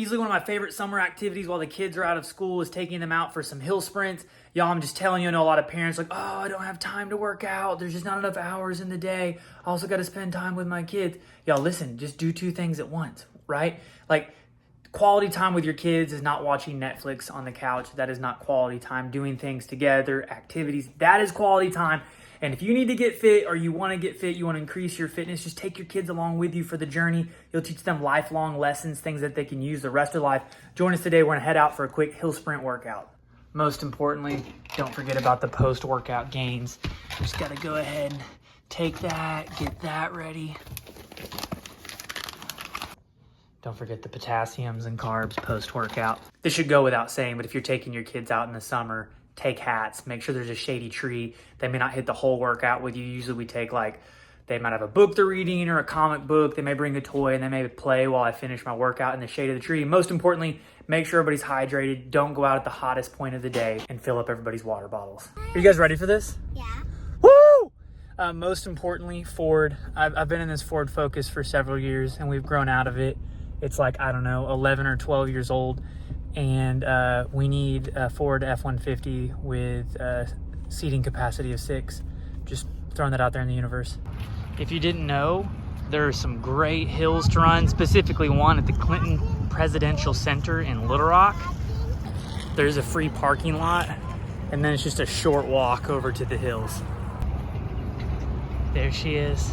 Easily one of my favorite summer activities while the kids are out of school is taking them out for some hill sprints. Y'all, I'm just telling you, I know a lot of parents like, oh, I don't have time to work out. There's just not enough hours in the day. I also got to spend time with my kids. Y'all, listen, just do two things at once, right? Like, quality time with your kids is not watching Netflix on the couch. That is not quality time. Doing things together, activities, that is quality time. And if you need to get fit or you want to get fit, you want to increase your fitness, just take your kids along with you for the journey. You'll teach them lifelong lessons, things that they can use the rest of their life. Join us today. We're going to head out for a quick hill sprint workout. Most importantly, don't forget about the post-workout gains. Just got to go ahead and take that, get that ready. Don't forget the potassiums and carbs post-workout. This should go without saying, but if you're taking your kids out in the summer, take hats. Make sure there's a shady tree. They may not hit the whole workout with you. Usually we take they might have a book they're reading or a comic book. They may bring a toy and they may play while I finish my workout in the shade of the tree. Most importantly, make sure everybody's hydrated. Don't go out at the hottest point of the day and fill up everybody's water bottles. Are you guys ready for this? Yeah. Woo! Most importantly, Ford. I've been in this Ford Focus for several years and we've grown out of it. It's like, I don't know, 11 or 12 years old. And we need a Ford F-150 with seating capacity of 6. Just throwing that out there in the universe. If you didn't know, there are some great hills to run, specifically one at the Clinton Presidential Center in Little Rock. There's a free parking lot, and then it's just a short walk over to the hills. There she is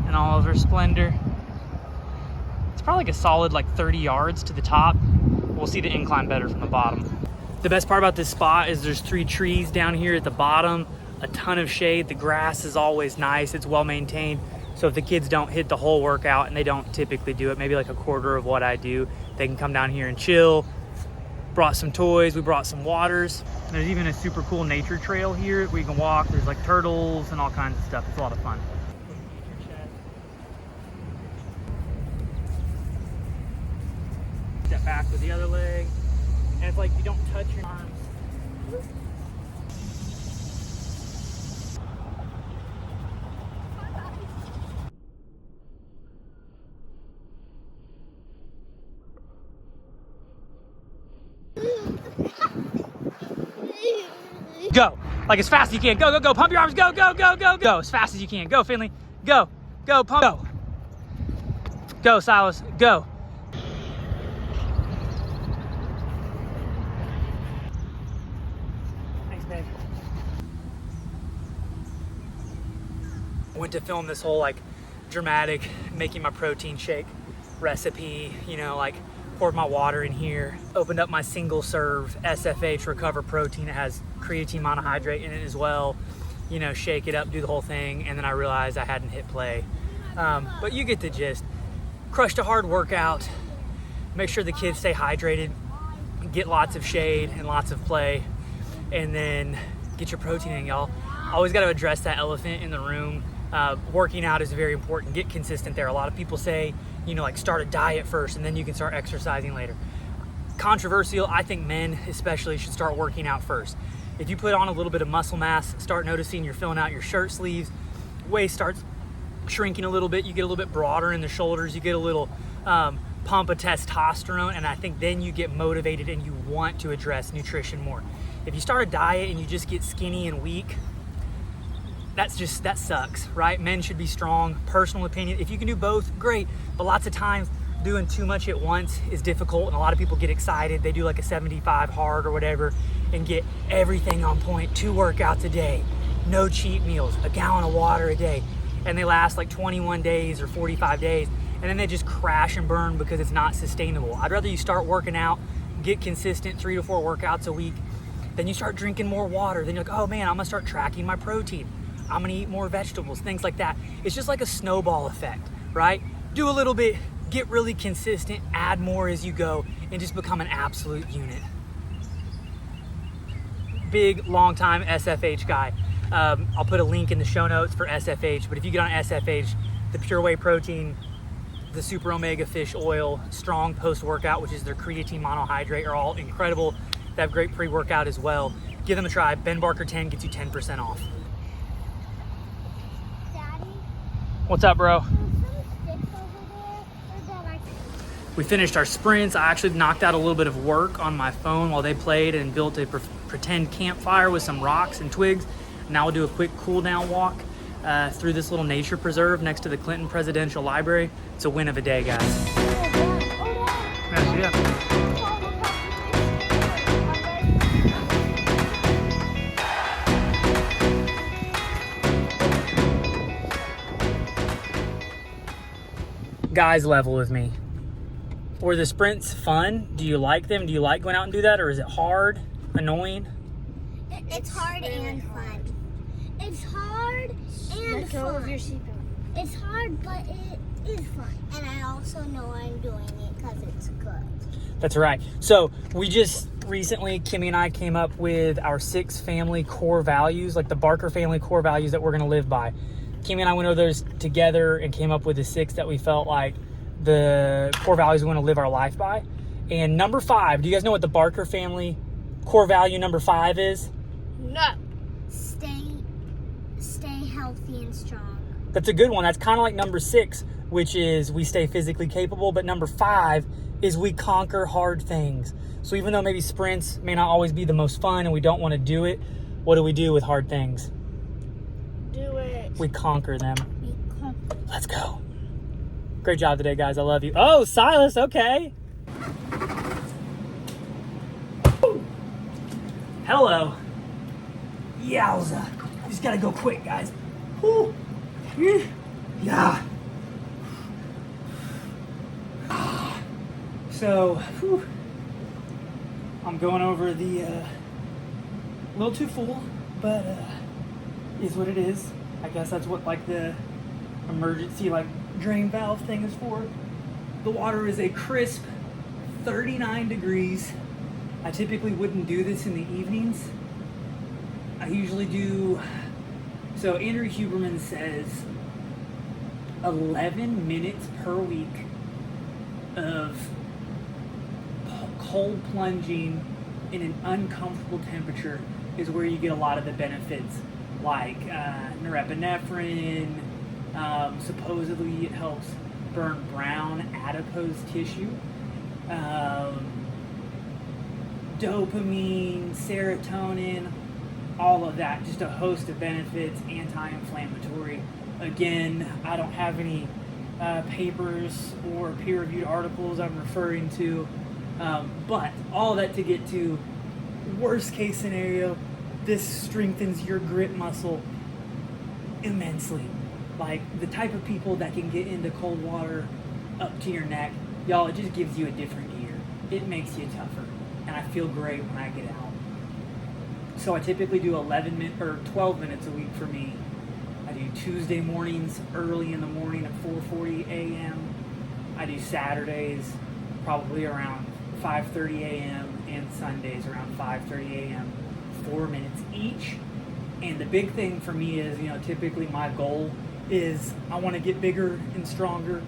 in all of her splendor. It's probably like a solid 30 yards to the top. We'll see the incline better from the bottom. The best part about this spot is there's 3 trees down here at the bottom, a ton of shade. The grass is always nice. It's well maintained. So if the kids don't hit the whole workout, and they don't typically do it, maybe like a quarter of what I do, they can come down here and chill. Brought some toys, we brought some waters. There's even a super cool nature trail here where you can walk. There's turtles and all kinds of stuff. It's a lot of fun. Step back with the other leg, and it's like you don't touch your arms. Go, like as fast as you can. Go, go, go, pump your arms, go, go, go, go, go, as fast as you can. Go, Finley, go, go, pump, go. Go, Silas, go. Went to film this whole dramatic making my protein shake recipe, poured my water in here, opened up my single serve SFH Recover protein. It has creatine monohydrate in it as well, shake it up, do the whole thing, and then I realized I hadn't hit play. But you get the gist. Crushed a hard workout, make sure the kids stay hydrated, get lots of shade and lots of play, and then get your protein in, y'all. Always got to address that elephant in the room. Working out is very important. Get consistent there. A lot of people say, start a diet first and then you can start exercising later. Controversial. I think men especially should start working out first. If you put on a little bit of muscle mass, start noticing you're filling out your shirt sleeves, waist starts shrinking a little bit, you get a little bit broader in the shoulders, you get a little pump of testosterone, and I think then you get motivated and you want to address nutrition more. If you start a diet and you just get skinny and weak, that sucks, right? Men should be strong. Personal opinion. If you can do both, great. But lots of times doing too much at once is difficult, and a lot of people get excited. They do a 75 hard or whatever and get everything on point. 2 workouts a day, no cheat meals, a gallon of water a day, and they last 21 days or 45 days, and then they just crash and burn because it's not sustainable. I'd rather you start working out, get consistent 3 to 4 workouts a week, then you start drinking more water. Then you're like, oh man, I'm gonna start tracking my protein. I'm gonna eat more vegetables, things like that. It's just like a snowball effect, right? Do a little bit, get really consistent, add more as you go, and just become an absolute unit. Big, long time SFH guy. I'll put a link in the show notes for SFH, but if you get on SFH, the Pure Whey protein, the Super Omega fish oil, strong post-workout, which is their creatine monohydrate, are all incredible. They have great pre-workout as well. Give them a try. Ben Barker 10 gets you 10% off. What's up, bro? We finished our sprints. I actually knocked out a little bit of work on my phone while they played and built a pretend campfire with some rocks and twigs. Now we'll do a quick cool down walk through this little nature preserve next to the Clinton Presidential Library. It's a win of a day, guys. Yeah. Guys, level with me. Were the sprints fun? Do you like them? Do you like going out and do that, or is it hard, annoying? It's hard and fun. It's hard and fun. It's hard, but it is fun. And I also know I'm doing it because it's good. That's right. So we just recently, Kimmy and I came up with our 6 family core values, like the Barker family core values that we're going to live by. Kimmy and I went over those together and came up with the 6 that we felt like the core values we want to live our life by. And number 5, do you guys know what the Barker family core value number 5 is? No. Stay healthy and strong. That's a good one. That's kind of like number 6, which is we stay physically capable. But number 5 is we conquer hard things. So even though maybe sprints may not always be the most fun and we don't want to do it, what do we do with hard things? Do it. We conquer them. Let's go. Great job today, guys. I love you. Oh, Silas, okay. Hello. Yowza. Just gotta go quick, guys. Woo. Yeah. So, whew. I'm going over the, a little too full, but is what it is. I guess that's what like the emergency like drain valve thing is for. The water is a crisp 39 degrees. I typically wouldn't do this in the evenings. I usually do, so Andrew Huberman says 11 minutes per week of cold plunging in an uncomfortable temperature is where you get a lot of the benefits, like norepinephrine. Supposedly it helps burn brown adipose tissue. Dopamine, serotonin, all of that, just a host of benefits, anti-inflammatory. Again, I don't have any papers or peer-reviewed articles I'm referring to, but all that to get to worst case scenario, this strengthens your grip muscle immensely. Like the type of people that can get into cold water up to your neck, y'all, it just gives you a different gear. It makes you tougher, and I feel great when I get out. So I typically do 12 minutes a week for me. I do Tuesday mornings early in the morning at 4:40 a.m. I do Saturdays probably around 5:30 a.m. and Sundays around 5:30 a.m. 4 minutes each. And the big thing for me is, typically my goal is I want to get bigger and stronger.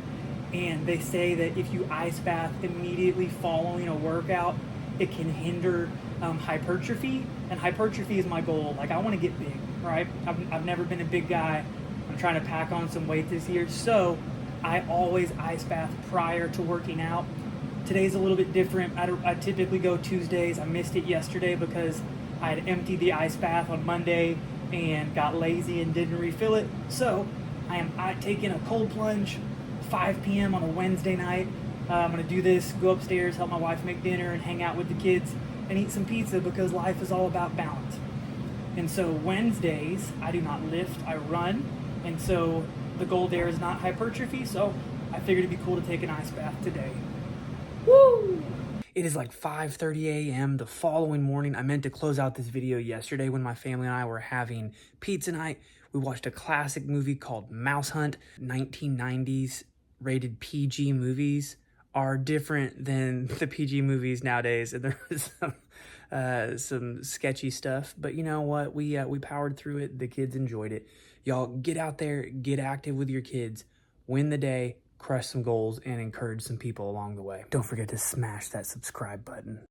And they say that if you ice bath immediately following a workout, it can hinder hypertrophy. And hypertrophy is my goal. Like, I want to get big, right? I've never been a big guy. I'm trying to pack on some weight this year. So I always ice bath prior to working out. Today's a little bit different. I typically go Tuesdays. I missed it yesterday because I had emptied the ice bath on Monday and got lazy and didn't refill it. So I taking a cold plunge 5 p.m. on a Wednesday night. I'm going to do this, go upstairs, help my wife make dinner, and hang out with the kids and eat some pizza because life is all about balance. And so Wednesdays, I do not lift, I run. And so the goal there is not hypertrophy, so I figured it'd be cool to take an ice bath today. Woo! It is like 5:30 a.m. the following morning. I meant to close out this video yesterday when my family and I were having pizza night. We watched a classic movie called Mouse Hunt. 1990s rated PG movies are different than the PG movies nowadays, and there was some sketchy stuff. But you know what? We powered through it. The kids enjoyed it. Y'all get out there, get active with your kids, win the day, crush some goals, and encourage some people along the way. Don't forget to smash that subscribe button.